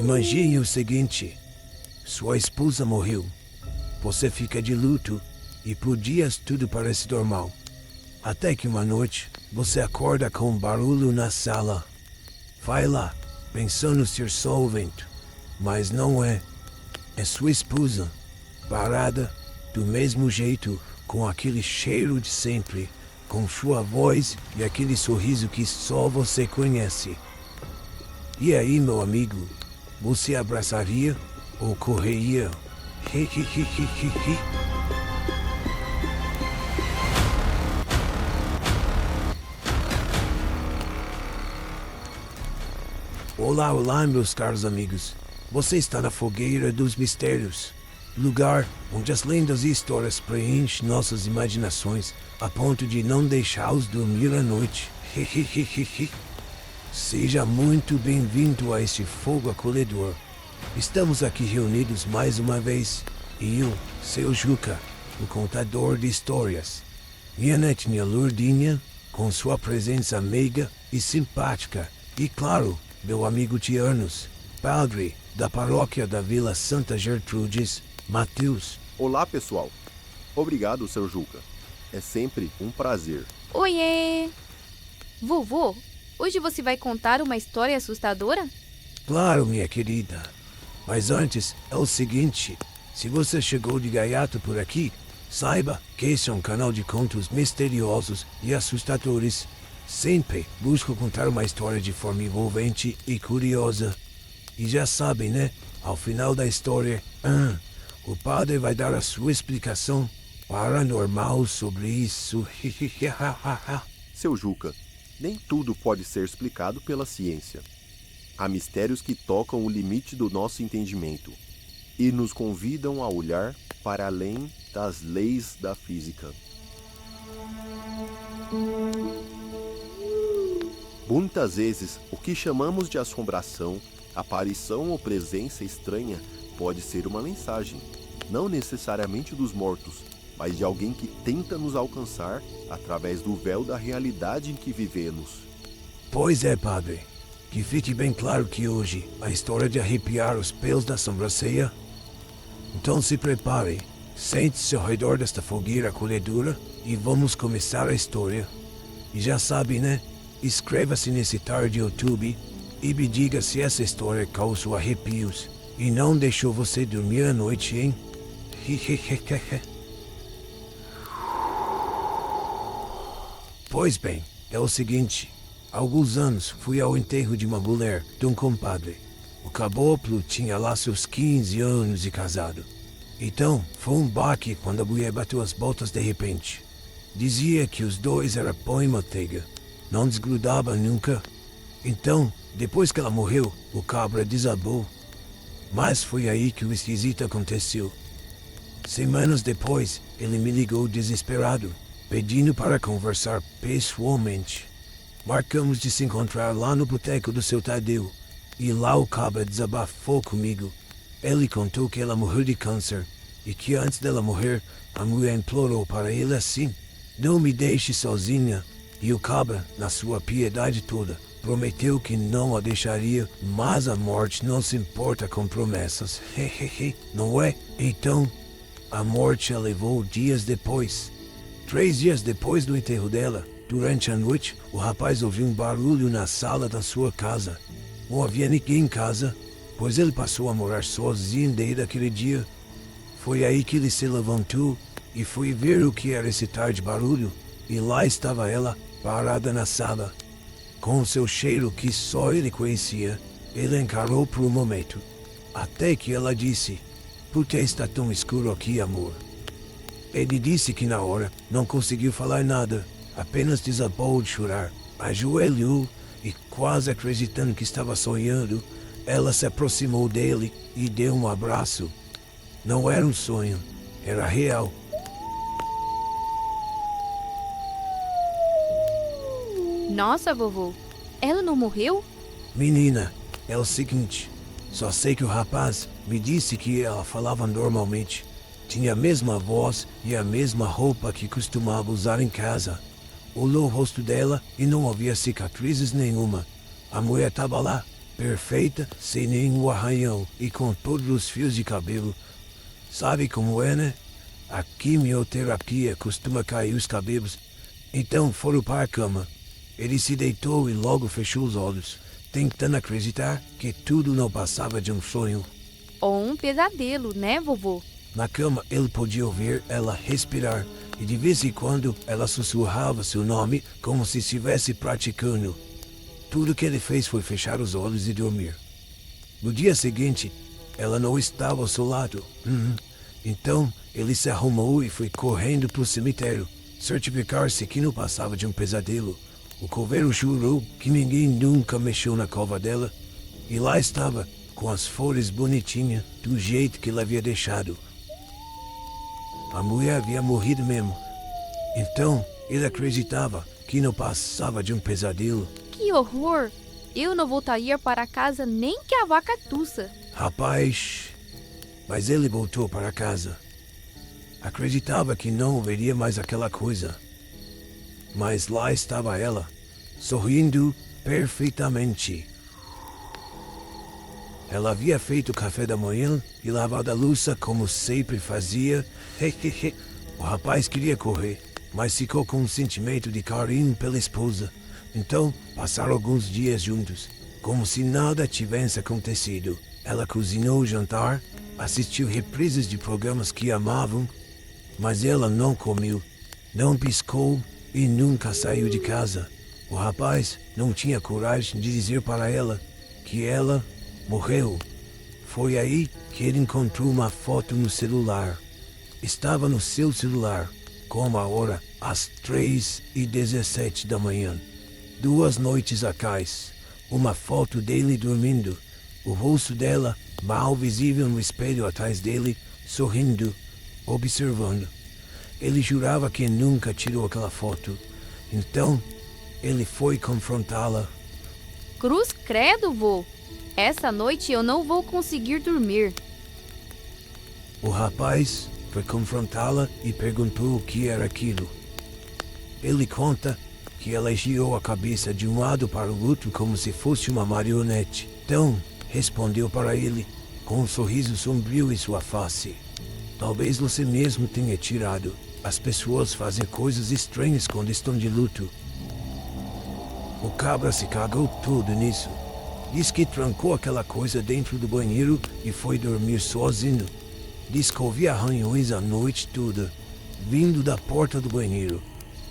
Imagine o seguinte: sua esposa morreu. Você fica de luto e por dias tudo parece normal. Até que uma noite você acorda com um barulho na sala. Vai lá, pensando ser só o vento, mas não é. É sua esposa, parada, do mesmo jeito, com aquele cheiro de sempre, com sua voz e aquele sorriso que só você conhece. E aí, meu amigo, você abraçaria ou correria? Olá, olá, meus caros amigos. Você está na Fogueira dos Mistérios, lugar onde as lendas e histórias preenchem nossas imaginações a ponto de não deixá-los dormir à noite. Seja muito bem-vindo a este fogo acolhedor. Estamos aqui reunidos mais uma vez, e eu, seu Juca, o contador de histórias. Minha netinha Lourdinha, com sua presença meiga e simpática, e claro, meu amigo Tianos, padre da paróquia da Vila Santa Gertrudes, Mateus. Olá, pessoal. Obrigado, seu Juca. É sempre um prazer. Oiê! Vovô, hoje você vai contar uma história assustadora? Claro, minha querida. Mas antes, é o seguinte: se você chegou de gaiato por aqui, saiba que esse é um canal de contos misteriosos e assustadores. Sempre busco contar uma história de forma envolvente e curiosa. E já sabem, né? Ao final da história, o padre vai dar a sua explicação paranormal sobre isso. Seu Juca, nem tudo pode ser explicado pela ciência. Há mistérios que tocam o limite do nosso entendimento e nos convidam a olhar para além das leis da física. Muitas vezes, o que chamamos de assombração, aparição ou presença estranha pode ser uma mensagem, não necessariamente dos mortos, mas de alguém que tenta nos alcançar através do véu da realidade em que vivemos. Pois é, padre. Que fique bem claro que hoje a história de arrepiar os pelos da sobrancelha. Então se prepare, sente-se ao redor desta fogueira acolhedora e vamos começar a história. E já sabe, né? Inscreva-se nesse tarde YouTube e me diga se essa história causou arrepios e não deixou você dormir à noite, hein? Pois bem, é o seguinte. Há alguns anos fui ao enterro de uma mulher, de um compadre. O caboclo tinha lá seus 15 anos de casado. Então, foi um baque quando a mulher bateu as botas de repente. Dizia que os dois eram pão e manteiga. Não desgrudava nunca. Então, depois que ela morreu, o cabra desabou. Mas foi aí que o esquisito aconteceu. Semanas depois, ele me ligou desesperado, pedindo para conversar pessoalmente. Marcamos de se encontrar lá no boteco do seu Tadeu. E lá o cabra desabafou comigo. Ele contou que ela morreu de câncer e que antes dela morrer, a mulher implorou para ele assim: não me deixe sozinha. E o cabra, na sua piedade toda, prometeu que não a deixaria, mas a morte não se importa com promessas. Não é? Então, a morte a levou dias depois. 3 dias depois do enterro dela, durante a noite, o rapaz ouviu um barulho na sala da sua casa. Não havia ninguém em casa, pois ele passou a morar sozinho desde aquele dia. Foi aí que ele se levantou e foi ver o que era esse tal de barulho, e lá estava ela, parada na sala. Com o seu cheiro que só ele conhecia, ele encarou por um momento, até que ela disse: por que está tão escuro aqui, amor? Ele disse que na hora não conseguiu falar nada, apenas desabou de chorar, ajoelhou e, quase acreditando que estava sonhando, ela se aproximou dele e deu um abraço. Não era um sonho, era real. Nossa, vovô, ela não morreu? Menina, é o seguinte, só sei que o rapaz me disse que ela falava normalmente. Tinha a mesma voz e a mesma roupa que costumava usar em casa. Olhou o rosto dela e não havia cicatrizes nenhuma. A mulher estava lá, perfeita, sem nenhum arranhão e com todos os fios de cabelo. Sabe como é, né? A quimioterapia costuma cair os cabelos. Então foram para a cama. Ele se deitou e logo fechou os olhos, tentando acreditar que tudo não passava de um sonho. Ou um pesadelo, né, vovô? Na cama ele podia ouvir ela respirar e de vez em quando ela sussurrava seu nome como se estivesse praticando. Tudo que ele fez foi fechar os olhos e dormir. No dia seguinte, ela não estava ao seu lado. Então, ele se arrumou e foi correndo para o cemitério, certificar-se que não passava de um pesadelo. O coveiro jurou que ninguém nunca mexeu na cova dela, e lá estava, com as flores bonitinhas, do jeito que ele havia deixado. A mulher havia morrido mesmo. Então, ele acreditava que não passava de um pesadelo. Que horror! Eu não voltaria para casa nem que a vaca tussa. Rapaz, mas ele voltou para casa. Acreditava que não veria mais aquela coisa. Mas lá estava ela, sorrindo perfeitamente. Ela havia feito o café da manhã e lavado a louça como sempre fazia. O rapaz queria correr, mas ficou com um sentimento de carinho pela esposa. Então passaram alguns dias juntos, como se nada tivesse acontecido. Ela cozinhou o jantar, assistiu reprises de programas que amavam, mas ela não comeu, não piscou e nunca saiu de casa. O rapaz não tinha coragem de dizer para ela que ela morreu. Foi aí que ele encontrou uma foto no celular. Estava no seu celular, como a hora, às 3h17 da manhã. 2 noites atrás, uma foto dele dormindo, o rosto dela mal visível no espelho atrás dele, sorrindo, observando. Ele jurava que nunca tirou aquela foto. Então, ele foi confrontá-la. Cruz credo, vô! Essa noite eu não vou conseguir dormir. O rapaz foi confrontá-la e perguntou o que era aquilo. Ele conta que ela girou a cabeça de um lado para o outro como se fosse uma marionete. Então, respondeu para ele, com um sorriso sombrio em sua face. Talvez você mesmo tenha tirado. As pessoas fazem coisas estranhas quando estão de luto. O cabra se cagou todo nisso. Diz que trancou aquela coisa dentro do banheiro e foi dormir sozinho. Diz que ouvia arranhões a noite toda, vindo da porta do banheiro.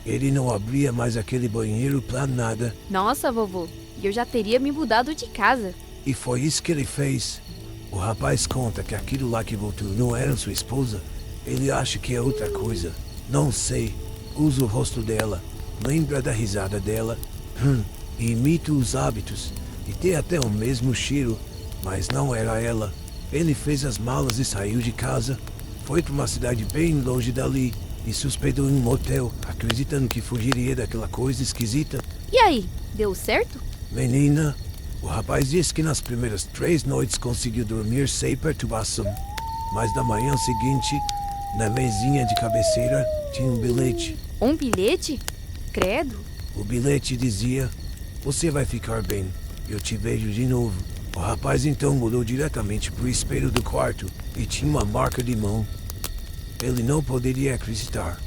Ele não abria mais aquele banheiro pra nada. Nossa, vovô, eu já teria me mudado de casa. E foi isso que ele fez. O rapaz conta que aquilo lá que voltou não era sua esposa. Ele acha que é outra coisa. Não sei. Usa o rosto dela, lembra da risada dela, imita os hábitos e tem até o mesmo cheiro, mas não era ela. Ele fez as malas e saiu de casa. Foi para uma cidade bem longe dali e se hospedou em um motel, acreditando que fugiria daquela coisa esquisita. E aí, deu certo? Menina, o rapaz disse que nas primeiras 3 noites conseguiu dormir sem perturbação. Mas na manhã seguinte, na mesinha de cabeceira, tinha um bilhete. Um bilhete? Credo. O bilhete dizia: "Você vai ficar bem, eu te vejo de novo." O rapaz então olhou diretamente para o espelho do quarto e tinha uma marca de mão. Ele não poderia acreditar.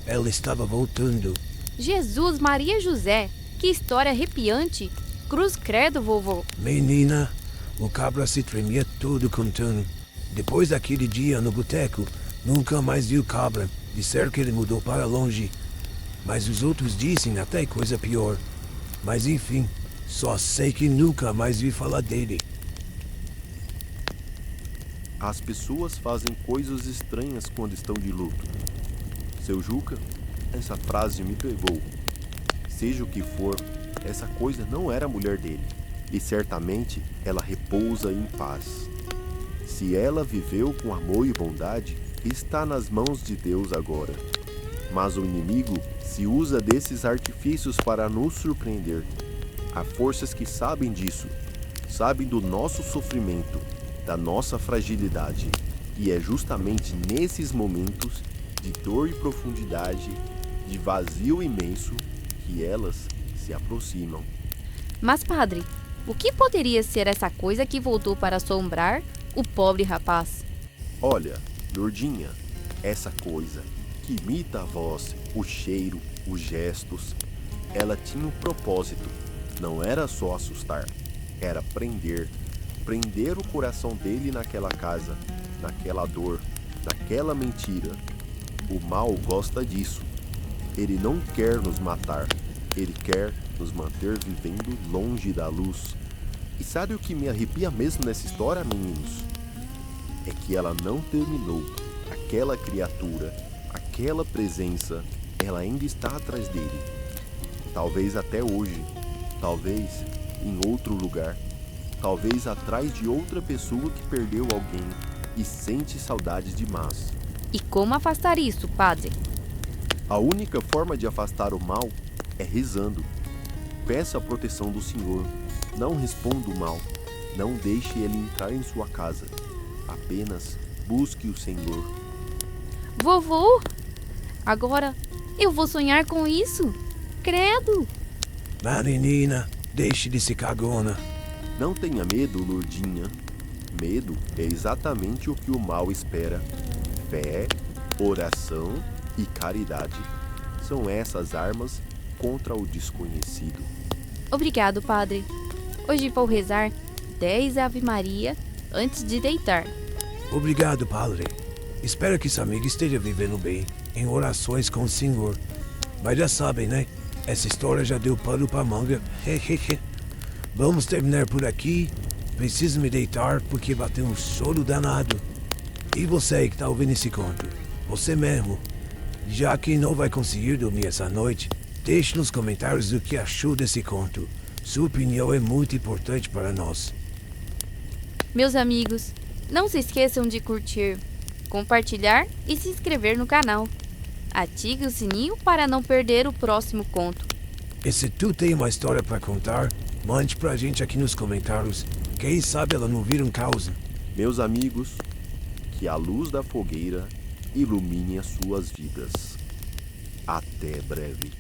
Ela estava voltando. Jesus, Maria José, que história arrepiante. Cruz credo, vovô. Menina, o cabra se tremia todo contando. Depois daquele dia no boteco, nunca mais viu o cabra. Disseram que ele mudou para longe. Mas os outros dizem até coisa pior. Mas enfim, só sei que nunca mais vi falar dele. As pessoas fazem coisas estranhas quando estão de luto. Seu Juca, essa frase me pegou. Seja o que for, essa coisa não era a mulher dele. E certamente ela repousa em paz. Se ela viveu com amor e bondade, está nas mãos de Deus agora. Mas o inimigo se usa desses artifícios para nos surpreender. Há forças que sabem disso, sabem do nosso sofrimento, da nossa fragilidade. E é justamente nesses momentos de dor e profundidade, de vazio imenso, que elas se aproximam. Mas, padre, O que poderia ser essa coisa que voltou para assombrar o pobre rapaz? Olha, Lourdinha, essa coisa que imita a voz, o cheiro, os gestos, ela tinha um propósito. Não era só assustar, era prender o coração dele naquela casa, naquela dor, naquela mentira. O mal gosta disso. Ele não quer nos matar, ele quer nos manter vivendo longe da luz. E sabe o que me arrepia mesmo nessa história, meninos? É que ela não terminou. Aquela criatura, aquela presença, ela ainda está atrás dele. Talvez até hoje, talvez em outro lugar, talvez atrás de outra pessoa que perdeu alguém e sente saudades demais. E como afastar isso, padre? A única forma de afastar o mal é rezando. Peça a proteção do Senhor. Não responda o mal. Não deixe ele entrar em sua casa. Apenas busque o Senhor. Vovô, agora eu vou sonhar com isso? Credo! Marinina, deixe de ser cagona. Não tenha medo, Lourdinha. Medo é exatamente o que o mal espera. Fé, oração e caridade são essas armas contra o desconhecido. Obrigado, padre. Hoje vou rezar 10 Ave Maria antes de deitar. Obrigado, padre. Espero que sua amiga esteja vivendo bem, em orações com o Senhor. Mas já sabem, né? Essa história já deu pano pra manga. Vamos terminar por aqui. Preciso me deitar porque bateu um sono danado. E você que tá ouvindo esse conto, você mesmo, já que não vai conseguir dormir essa noite, deixe nos comentários o que achou desse conto. Sua opinião é muito importante para nós. Meus amigos, não se esqueçam de curtir, compartilhar e se inscrever no canal. Ative o sininho para não perder o próximo conto. E se tu tem uma história para contar, mande pra gente aqui nos comentários. Quem sabe ela não vira um caos. Meus amigos, que a luz da fogueira ilumine as suas vidas. Até breve.